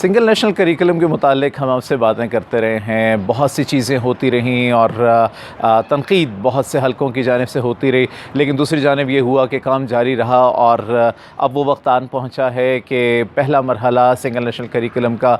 Single national curriculum के मुतालिक हम आपसे बातें करते रहे हैं, बहुत सी चीज़ें होती रहीं और तनकीद बहुत से हलकों की जानिब से होती रही, लेकिन दूसरी जानिब ये हुआ कि काम जारी रहा और अब वो वक्त आन पहुंचा है कि पहला मरहला सिंगल नेशनल करिकुलम का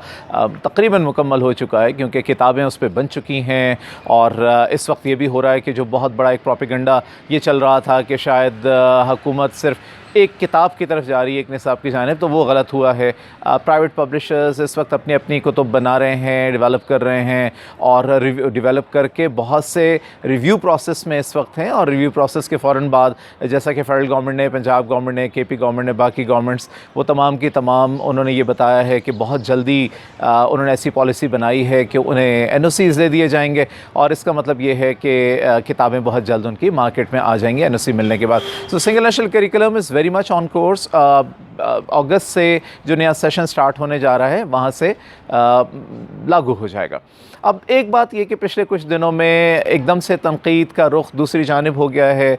तकरीबन मुकम्मल हो चुका है, क्योंकि किताबें उस पर बन चुकी हैं। और इस वक्त ये भी हो रहा है कि जो बहुत बड़ा एक प्रोपेगेंडा ये चल रहा था कि शायद हुकूमत सिर्फ़ एक किताब की तरफ जा रही है, एक निसाब की जानिब, तो वो गलत हुआ है। प्राइवेट पब्लिशर्स इस वक्त अपनी अपनी कुतुब बना रहे हैं, डेवलप कर रहे हैं और डेवलप करके बहुत से रिव्यू प्रोसेस में इस वक्त हैं। और रिव्यू प्रोसेस के फ़ौरन बाद, जैसा कि फ़ेडरल गवर्नमेंट ने, पंजाब गवर्नमेंट ने, केपी गवर्नमेंट ने, बाकी गवर्नमेंट्स, वो तमाम की तमाम उन्होंने ये बताया है कि बहुत जल्दी उन्होंने ऐसी पॉलिसी बनाई है कि उन्हें NOCs दे दिए जाएंगे। और इसका मतलब ये है कि किताबें बहुत जल्द उनकी मार्केट में आ जाएंगी NOC मिलने के बाद। So single national curriculum is very much on course. अगस्त से जो नया सेशन स्टार्ट होने जा रहा है वहाँ से लागू हो जाएगा। अब एक बात ये कि पिछले कुछ दिनों में एकदम से तनकीद का रुख दूसरी जानिब हो गया है।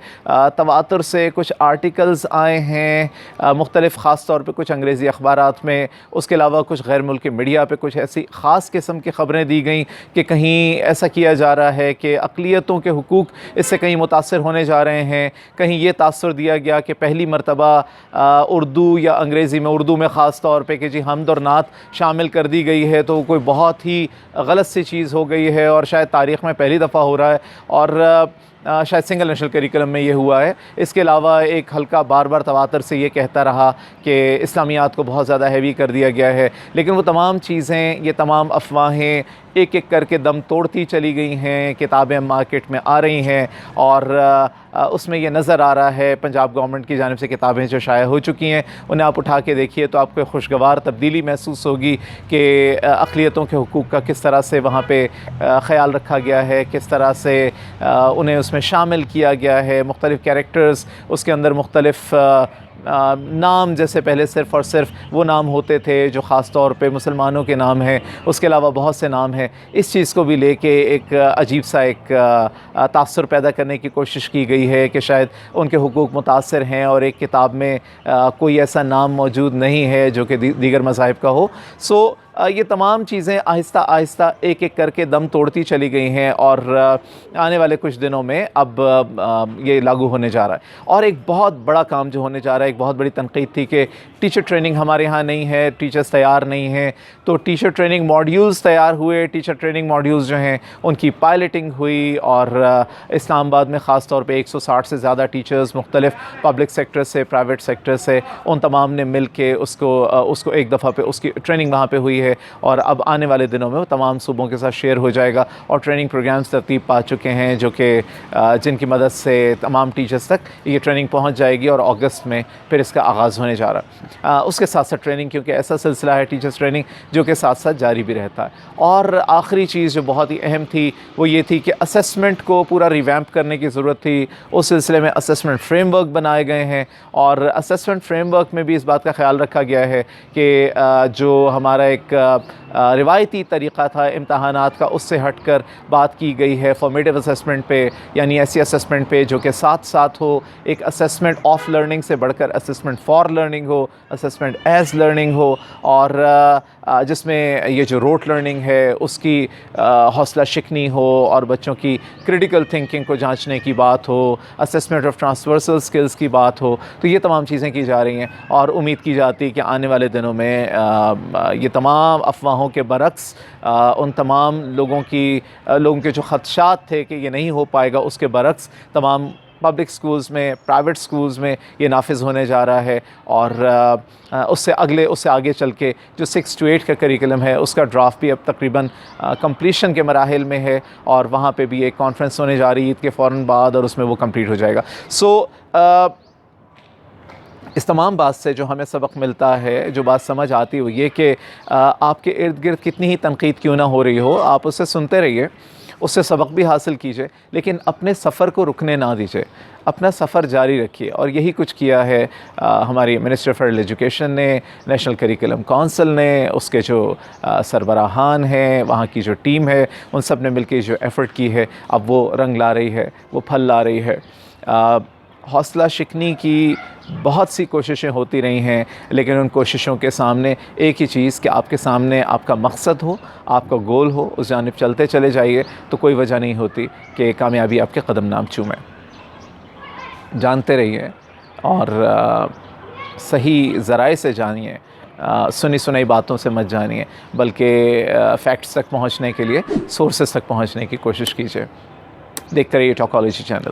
तवातुर से कुछ आर्टिकल्स आए हैं मुख्तलिफ़, ख़ास तौर पे कुछ अंग्रेज़ी अखबारात में, उसके अलावा कुछ गैर मुल्की मीडिया पे कुछ ऐसी ख़ास किस्म की ख़बरें दी गई कि कहीं ऐसा किया जा रहा है कि अक़लियतों के हुकूक इससे कहीं मुतासर होने जा रहे हैं। कहीं ये तासुर दिया गया कि पहली मरतबा उर्दू या अंग्रेज़ी में, उर्दू में ख़ास तौर पे कि जी हमद और नात शामिल कर दी गई है, तो कोई बहुत ही गलत सी चीज़ हो गई है और शायद तारीख़ में पहली दफ़ा हो रहा है। और शायद सिंगल नेशनल करिकुलम में ये हुआ है। इसके अलावा एक हल्का बार बार तवातर से ये कहता रहा कि इस्लामियात को बहुत ज़्यादा हैवी कर दिया गया है, लेकिन वो तमाम चीज़ें, ये तमाम अफवाहें एक एक करके दम तोड़ती चली गई हैं। किताबें मार्केट में आ रही हैं और उसमें ये नज़र आ रहा है, पंजाब गवर्नमेंट की जानिब से किताबें जो शाया हो चुकी हैं उन्हें आप उठा के देखिए तो आपको खुशगवार तब्दीली महसूस होगी कि अक़लियतों के हुकूक का किस तरह से वहाँ पे ख़याल रखा गया है, किस तरह से उन्हें उसमें शामिल किया गया है। मुख्तलिफ़ कैरेक्टर्स उसके अंदर, मुख्तलिफ़ नाम, जैसे पहले सिर्फ़ और सिर्फ वो नाम होते थे जो ख़ास तौर पे मुसलमानों के नाम हैं, उसके अलावा बहुत से नाम हैं। इस चीज़ को भी लेके एक अजीब सा एक तासुर पैदा करने की कोशिश की गई है कि शायद उनके हुकूक मुतासर हैं और एक किताब में कोई ऐसा नाम मौजूद नहीं है जो कि दीगर मज़ाहिब का हो। सो ये तमाम चीज़ें आहिस्ता आहिस्ता एक एक करके दम तोड़ती चली गई हैं और आने वाले कुछ दिनों में अब ये लागू होने जा रहा है। और एक बहुत बड़ा काम जो होने जा रहा है, एक बहुत बड़ी तनकीद थी कि टीचर ट्रेनिंग हमारे यहाँ नहीं है, टीचर्स तैयार नहीं हैं। तो टीचर ट्रेनिंग मॉड्यूल्स तैयार हुए। टीचर ट्रेनिंग मॉड्यूल्स जो हैं उनकी पायलटिंग हुई और इस्लामाबाद में ख़ास तौर पे 160 से ज़्यादा टीचर्स मुख्तलिफ़ पब्लिक सेक्टर से, प्राइवेट सेक्टर से, उन तमाम ने मिल के उसको एक दफ़ा पे उसकी ट्रेनिंग वहाँ पे हुई है। और अब आने वाले दिनों में वो तमाम सूबों के साथ शेयर हो जाएगा और ट्रेनिंग प्रोग्राम्स तरतीब पा चुके हैं जो कि जिनकी मदद से तमाम टीचर्स तक ये ट्रेनिंग पहुंच जाएगी और अगस्त में फिर इसका आगाज़ होने जा रहा है। उसके साथ साथ ट्रेनिंग, क्योंकि ऐसा सिलसिला है टीचर्स ट्रेनिंग जो कि साथ साथ जारी भी रहता है। और आखिरी चीज़ जो बहुत ही अहम थी वो ये थी कि असेसमेंट को पूरा रिवैम्प करने की ज़रूरत थी। उस सिलसिले में असेसमेंट फ्रेमवर्क बनाए गए हैं और असेसमेंट फ्रेमवर्क में भी इस बात का ख्याल रखा गया है कि जो हमारा एक रिवायती तरीक़ा था इम्तहानात का, उससे हटकर बात की गई है फॉर्मेटिव असेसमेंट पे, यानी ऐसी असेसमेंट पे जो कि साथ साथ हो, एक असेसमेंट ऑफ लर्निंग से बढ़कर असेसमेंट फॉर लर्निंग हो, असेसमेंट एज लर्निंग हो, और जिसमें ये जो रोट लर्निंग है उसकी हौसला शिकनी हो और बच्चों की क्रिटिकल थिंकिंग को जांचने की बात हो, असेसमेंट ऑफ ट्रांसवर्सल स्किल्स की बात हो। तो ये तमाम चीज़ें की जा रही हैं और उम्मीद की जाती है कि आने वाले दिनों में ये तमाम अफवाहों के बरक्स उन तमाम लोगों के जो ख़दशात थे कि ये नहीं हो पाएगा, उसके बरक्स तमाम पब्लिक स्कूल्स में, प्राइवेट स्कूल्स में ये नाफिज़ होने जा रहा है। और उससे आगे चल के जो 6 to 8 का करिकुलम है उसका ड्राफ्ट भी अब तकरीबन कंप्लीशन के मराहिल में है और वहाँ पे भी एक कॉन्फ्रेंस होने जा रही है ईद के फ़ौरन बाद और उसमें वो कंप्लीट हो जाएगा। इस तमाम बात से जो हमें सबक मिलता है, जो बात समझ आती है वो ये कि आपके इर्द गिर्द कितनी ही तनकीद क्यों ना हो रही हो, आप उससे सुनते रहिए, उससे सबक भी हासिल कीजिए, लेकिन अपने सफ़र को रुकने ना दीजिए, अपना सफ़र जारी रखिए। और यही कुछ किया है हमारी मिनिस्ट्री ऑफ फेडरल एजुकेशन ने, नेशनल करिकुलम काउंसिल ने, उसके जो सरबराहान हैं, वहाँ की जो टीम है, उन सब ने मिलकर जो एफ़र्ट की है अब वो रंग ला रही है, वो फल ला रही है। हौसला शिकनी की बहुत सी कोशिशें होती रही हैं, लेकिन उन कोशिशों के सामने एक ही चीज़ कि आपके सामने आपका मकसद हो, आपका गोल हो, उस जानिब चलते चले जाइए, तो कोई वजह नहीं होती कि कामयाबी आपके कदम नाम चूमे। जानते रहिए और सही ज़राए से जानिए, सुनी सुनाई बातों से मत जानिए, बल्कि फैक्ट्स तक पहुंचने के लिए सोर्सेस तक पहुंचने की कोशिश कीजिए। देखते रहिए टॉकॉलॉजी चैनल।